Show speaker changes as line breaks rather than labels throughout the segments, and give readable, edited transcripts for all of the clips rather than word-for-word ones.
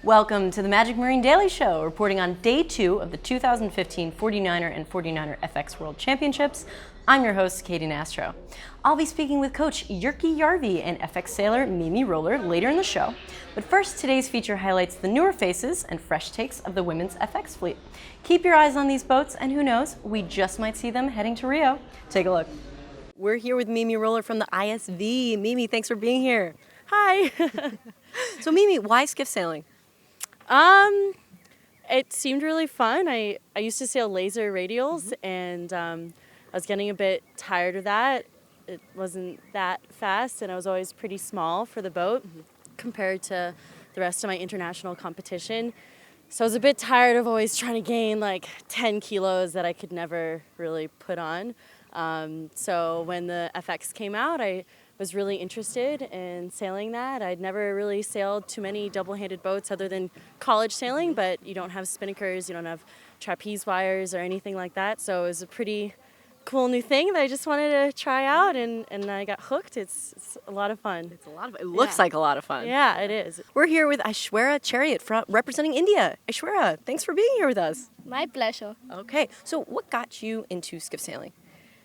Welcome to the Magic Marine Daily Show, reporting on day 2 of the 2015 49er and 49er FX World Championships. I'm your host, Katie Nastro. I'll be speaking with Coach Jyrki Järvi and FX sailor Mimi Roller later in the show. But first, today's feature highlights the newer faces and fresh takes of the women's FX fleet. Keep your eyes on these boats, and who knows, we just might see them heading to Rio. Take a look. We're here with Mimi Roller from the ISV. Mimi, thanks for being here.
Hi.
So Mimi, why skiff sailing?
It seemed really fun. I used to sail laser radials, and I was getting a bit tired of that. It wasn't that fast, and I was always pretty small for the boat compared to the rest of my international competition. So I was a bit tired of always trying to gain like 10 kilos that I could never really put on. So when the FX came out, I was really interested in sailing that. I'd never really sailed too many double-handed boats other than college sailing, but you don't have spinnakers, you don't have trapeze wires or anything like that. So it was a pretty cool new thing that I just wanted to try out, and I got hooked. It's a lot of fun.
It looks like a lot of fun.
Yeah, it is.
We're here with Aishwarya Chariot representing India. Aishwarya, thanks for being here with us.
My pleasure.
Okay, so what got you into skiff sailing?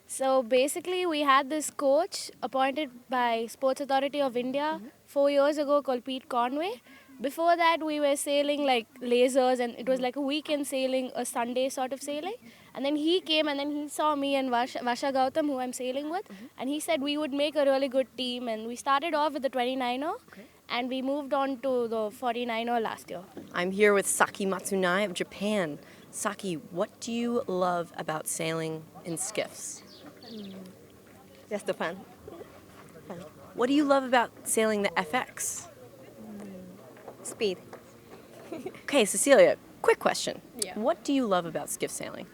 So basically we had this coach appointed by Sports Authority of India 4 years ago called Pete Conway. Before that we were sailing like lasers, and it was like a weekend sailing, a Sunday sort of sailing. And then he came and then he saw me and Vasha Gautam, who I'm sailing with, and he said we would make a really good team, and we started off with the 29er. And we moved on to the 49er last year.
I'm here with Saki Matsunai of Japan. Saki, what do you love about sailing in skiffs?
Just the fun.
What do you love about sailing the FX?
Speed.
Okay, Cecilia, quick question.
Yeah.
What do you love about skiff sailing?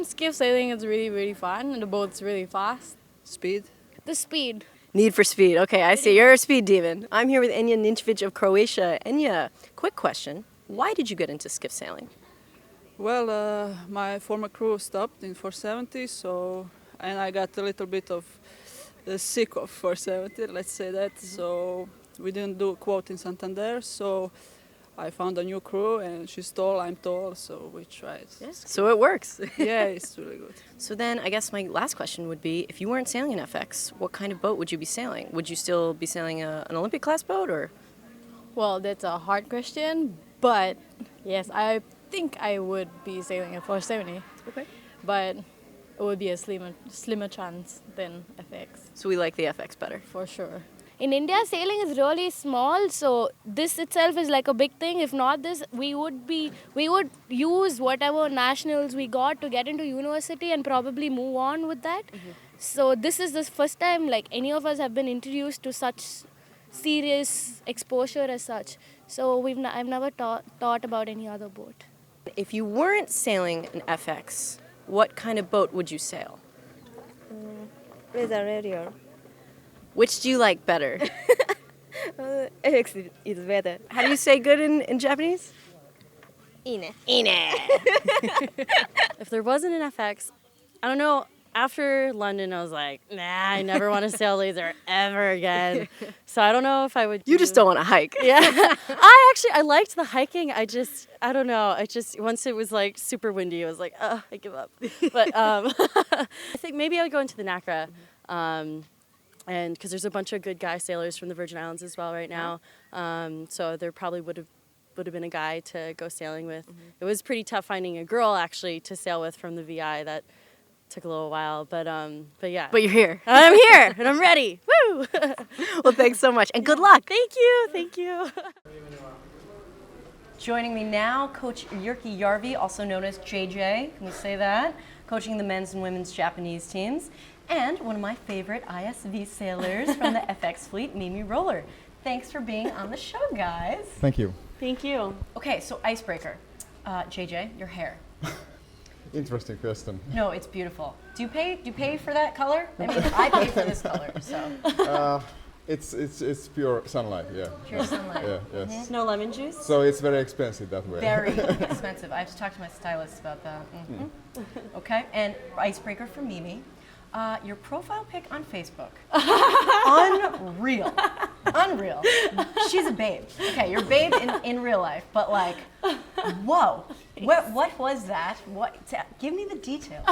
Skiff sailing is really fun, and the boat's really fast.
Speed.
The speed.
Need for speed. Okay, I see. You're a speed demon. I'm here with Enya Ninčević of Croatia. Enya, quick question. Why did you get into skiff sailing?
Well, my former crew stopped in 470, and I got a little bit of sick of 470, let's say that. So we didn't do a quote in Santander, so I found a new crew, and she's tall, I'm tall, so we tried.
Yes. So it works.
Yeah, it's really good.
So then I guess my last question would be, if you weren't sailing an FX, what kind of boat would you be sailing? Would you still be sailing an Olympic class boat, or?
Well, that's a hard question, but yes, I think I would be sailing a 470.
Okay.
But it would be a slimmer chance than FX,
So we like the FX better.
for sure.
In India, sailing is really small, so this itself is like a big thing. If not this, we would use whatever nationals we got to get into university and probably move on with that. So this is the first time like any of us have been introduced to such serious exposure as such. So I've never thought about any other boat.
If you weren't sailing an FX, what kind of boat would you sail?
Laser radio.
Which do you like better?
FX is better.
How do you say good in Japanese?
Ine.
If there wasn't an FX, I don't know, after London I was like, nah, I never want to sail laser ever again. So I don't know if I would
You just don't want to hike.
Yeah. I liked the hiking. I don't know. Once it was like super windy, I was like, I give up. But I think maybe I would go into the NACRA. And because there's a bunch of good guy sailors from the Virgin Islands as well right now. So there probably would have been a guy to go sailing with. It was pretty tough finding a girl actually to sail with from the VI. That took a little while, but yeah.
But you're here.
I'm here and I'm ready. Woo!
Well, thanks so much, and good luck.
Thank you.
Joining me now, Coach Jyrki Järvi, also known as JJ, can we say that? Coaching the men's and women's Japanese teams. And one of my favorite ISV sailors from the FX fleet, Mimi Roller. Thanks for being on the show, guys.
Thank you.
Thank you.
Okay, so icebreaker. JJ, your hair.
Interesting question.
No, it's beautiful. Do you pay for that color? I mean, I pay for this color, so.
It's pure sunlight, yeah.
Pure sunlight.
Yeah, yes.
No lemon juice?
So it's very expensive that way.
Very expensive. I have to talk to my stylist about that. Okay, and icebreaker for Mimi. Your profile pic on Facebook. Unreal. Unreal. She's a babe. Okay, you're a babe in real life, but like, whoa. What was that? Give me the details.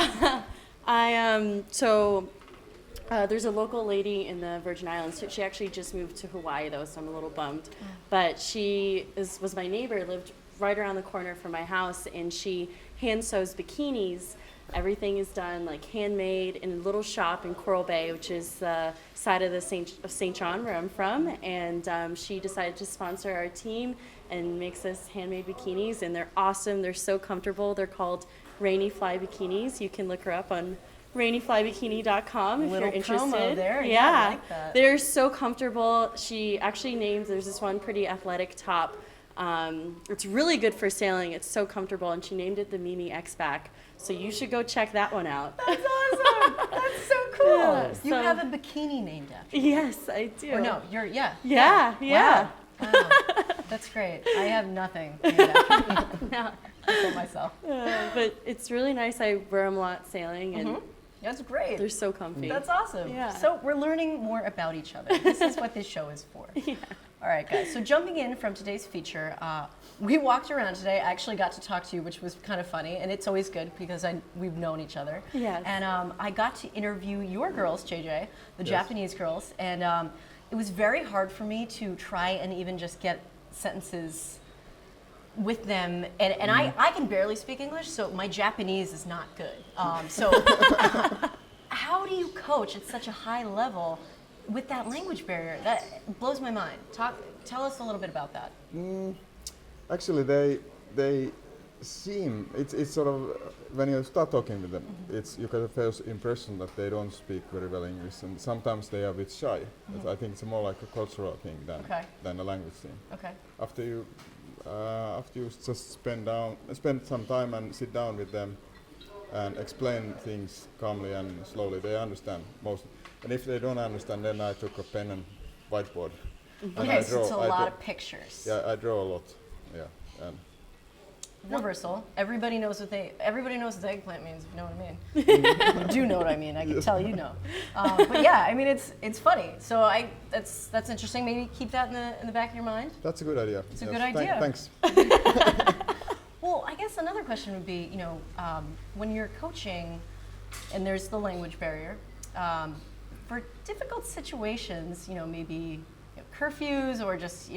There's a local lady in the Virgin Islands. She actually just moved to Hawaii though, so I'm a little bummed. But she was my neighbor, lived right around the corner from my house, and she hand sews bikinis. Everything is done like handmade in a little shop in Coral Bay, which is the side of the St. John where I'm from. And she decided to sponsor our team and makes us handmade bikinis, and they're awesome. They're so comfortable. They're called Rainy Fly Bikinis. You can look her up on rainyflybikini.com if
Little
you're interested.
promo there. Yeah, I like that.
They're so comfortable. She actually there's this one pretty athletic top. It's really good for sailing. It's so comfortable, and she named it the Mimi X-Back. So you should go check that one out.
That's awesome. That's so cool.
Yeah,
You
so-
have a bikini named after you.
Yes, I do.
Or no,
Yeah.
Wow. That's great. I have nothing named after me.
No.
For myself.
But it's really nice. I wear them a lot sailing, and
That's great.
they're so comfy.
That's awesome.
Yeah.
So we're learning more about each other. This is what this show is for.
Yeah.
All right, guys. So jumping in from today's feature, we walked around today. I actually got to talk to you, which was kind of funny, and it's always good because we've known each other.
Yes.
And I got to interview your girls, JJ, the Japanese girls, and it was very hard for me to try and even just get sentences with them, and I can barely speak English, so my Japanese is not good. So how do you coach at such a high level with that language barrier? That blows my mind. Tell us a little bit about that.
Actually, they seem it's sort of when you start talking with them, you get a first impression that they don't speak very well English, and sometimes they are a bit shy. I think it's more like a cultural thing than a language thing.
Okay.
After you just spend some time and sit down with them and explain things calmly and slowly, they understand most. And if they don't understand, then I took a pen and whiteboard. And
Okay,
I
so it's a
I
lot
draw-
of pictures.
Yeah, I draw a lot. Yeah, and
Universal. Everybody knows what eggplant means. If you know what I mean. You do know what I mean. I can tell you know. But yeah, I mean it's funny. So that's interesting. Maybe keep that in the back of your mind.
that's a good idea.
It's a good idea.
Thanks.
Well, I guess another question would be, when you're coaching, and there's the language barrier, for difficult situations, maybe curfews or just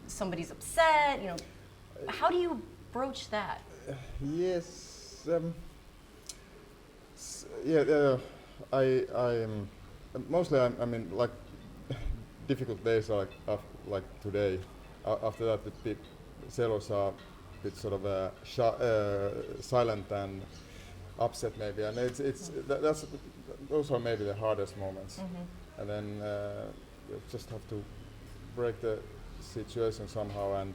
somebody's upset, how do you broach that?
Yes. I mostly I mean like difficult days are like today. After that, the sailors are a bit sort of silent and upset maybe, and those are maybe the hardest moments. And then you just have to break the situation somehow and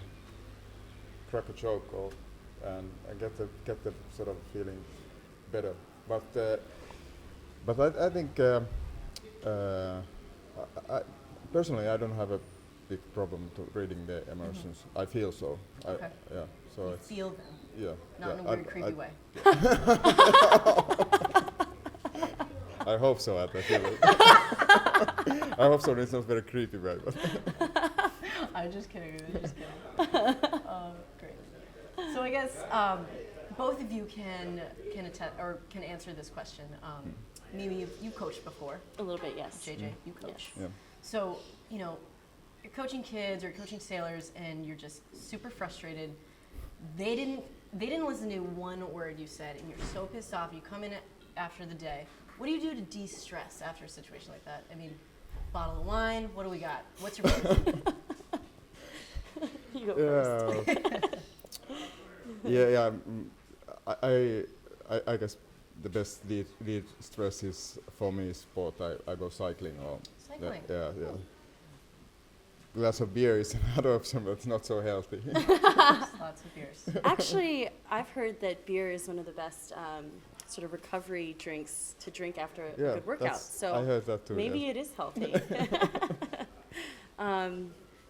crack a joke and get the sort of feeling better. But I think I personally I don't have a big problem to reading the emotions. I feel so.
Okay.
Yeah. So
You
it's
feel them,
yeah.
not
yeah,
in a weird, creepy way.
I hope so. I feel it. I hope so. It's not very creepy, right?
I'm just kidding. Great. So I guess both of you can answer this question. Mimi, you coached before.
A little bit, yes.
JJ, you coach.
Yes.
Yeah.
So you're coaching kids or coaching sailors, and you're just super frustrated. They didn't listen to one word you said, and you're so pissed off. You come in after the day. What do you do to de-stress after a situation like that? I mean, bottle of wine. What do we got? What's your go-to?
You go first.
Yeah. I guess the best lead stress is for me is sport. I go cycling or
Cycling.
yeah. Glass of beer is another option, but it's not so healthy.
Lots of beers.
Actually, I've heard that beer is one of the best sort of recovery drinks to drink after a good workout. So
I heard that too.
maybe
yes.
it is healthy.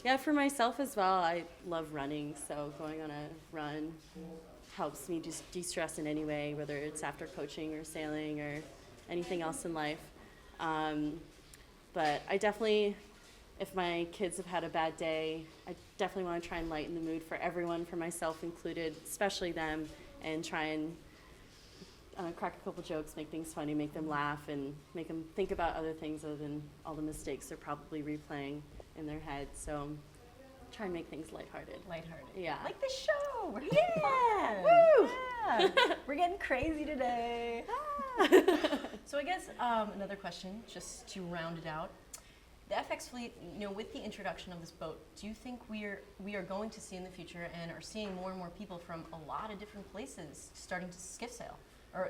Yeah, for myself as well, I love running. So going on a run helps me just de-stress in any way, whether it's after coaching or sailing or anything else in life. But I definitely if my kids have had a bad day, I definitely want to try and lighten the mood for everyone, for myself included, especially them, and try and crack a couple jokes, make things funny, make them laugh, and make them think about other things other than all the mistakes they're probably replaying in their head. So try and make things lighthearted.
Lighthearted.
Yeah.
Like the show. We're having
Yeah.
fun.
Woo!
Yeah. We're getting crazy today. So I guess another question, just to round it out. The FX fleet, with the introduction of this boat, do you think we are going to see in the future and are seeing more and more people from a lot of different places starting to skiff sail? Or,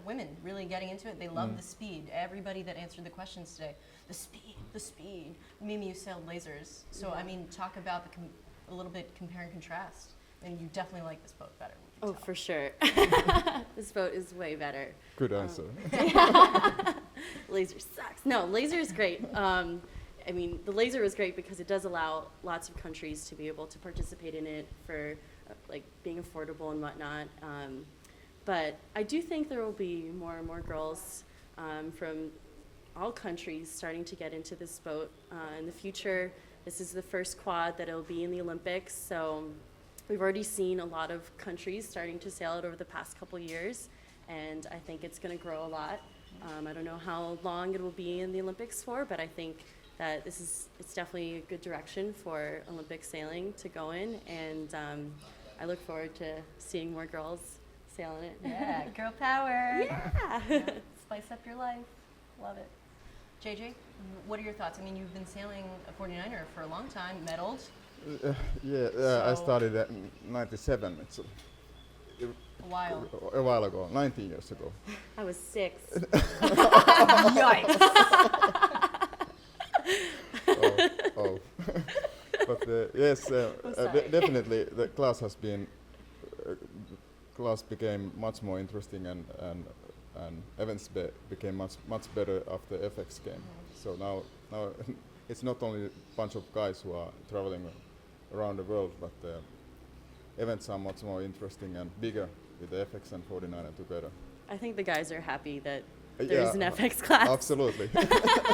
women really getting into it. They love the speed. Everybody that answered the questions today, the speed. Mimi, you sailed lasers. So, talk about a little bit compare and contrast. And you definitely like this boat better.
Oh, for sure. This boat is way better.
Good answer.
Laser sucks. No, laser is great. The laser is great because it does allow lots of countries to be able to participate in it for being affordable and whatnot. But I do think there will be more and more girls from all countries starting to get into this boat in the future. This is the first quad that it'll be in the Olympics, so we've already seen a lot of countries starting to sail it over the past couple years, and I think it's going to grow a lot. I don't know how long it will be in the Olympics for, but I think that it's definitely a good direction for Olympic sailing to go in, and I look forward to seeing more girls sailing it.
Yeah, girl power.
Yeah.
Spice up your life. Love it. JJ, what are your thoughts? You've been sailing a 49er for a long time, medaled.
I started at 97. It's
A while.
a while ago, 19 years ago.
I was 6.
Yikes.
Oh. But yes, definitely the class has been. Class became much more interesting and events became much better after FX came. So now it's not only a bunch of guys who are traveling around the world, but events are much more interesting and bigger with the FX and 49er together.
I think the guys are happy that there's an FX class.
Absolutely.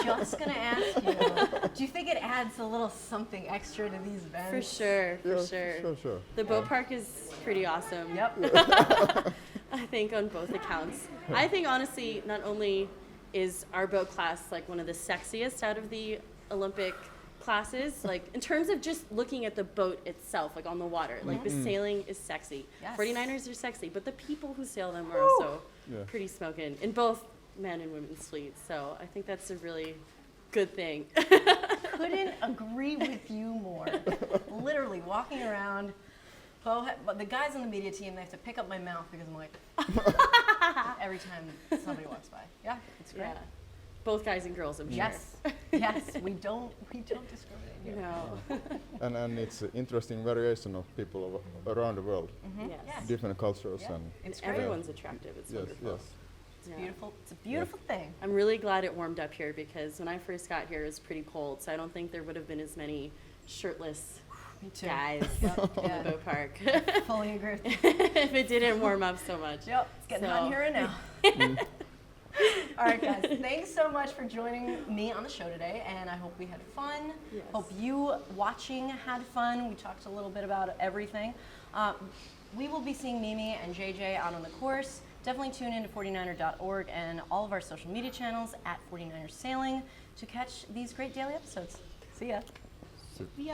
Just gonna ask you, do you think it adds a little something extra to these events?
For sure.
Sure.
The boat park is pretty awesome.
Yep.
I think on both accounts. I think honestly, not only is our boat class one of the sexiest out of the Olympic classes, in terms of just looking at the boat itself, on the water, the sailing is sexy.
Yes.
49ers are sexy, but the people who sail them are also pretty smoking in both men and women's fleets. So I think that's a really good thing.
Couldn't agree with you more. Literally walking around. But the guys on the media team, they have to pick up my mouth because I'm like, every time somebody walks by. Yeah, it's great.
Yeah. Both guys and girls, I'm sure.
Yes, we don't discriminate here.
No.
And it's an interesting variation of people around the world,
Yes.
different cultures
Yeah.
and
It's great.
Everyone's attractive. It's wonderful.
yes.
It's beautiful. It's a beautiful thing.
I'm really glad it warmed up here because when I first got here, it was pretty cold. So I don't think there would have been as many shirtless
Me too.
guys in the boat park
Fully agree.
if it didn't warm up so much.
Yep, it's getting hot
So-
here and now. All right, guys, thanks so much for joining me on the show today, and I hope we had fun.
Yes.
Hope you watching had fun. We talked a little bit about everything. We will be seeing Mimi and JJ out on the course. Definitely tune in to 49er.org and all of our social media channels at 49er Sailing to catch these great daily episodes. See ya.
Yay.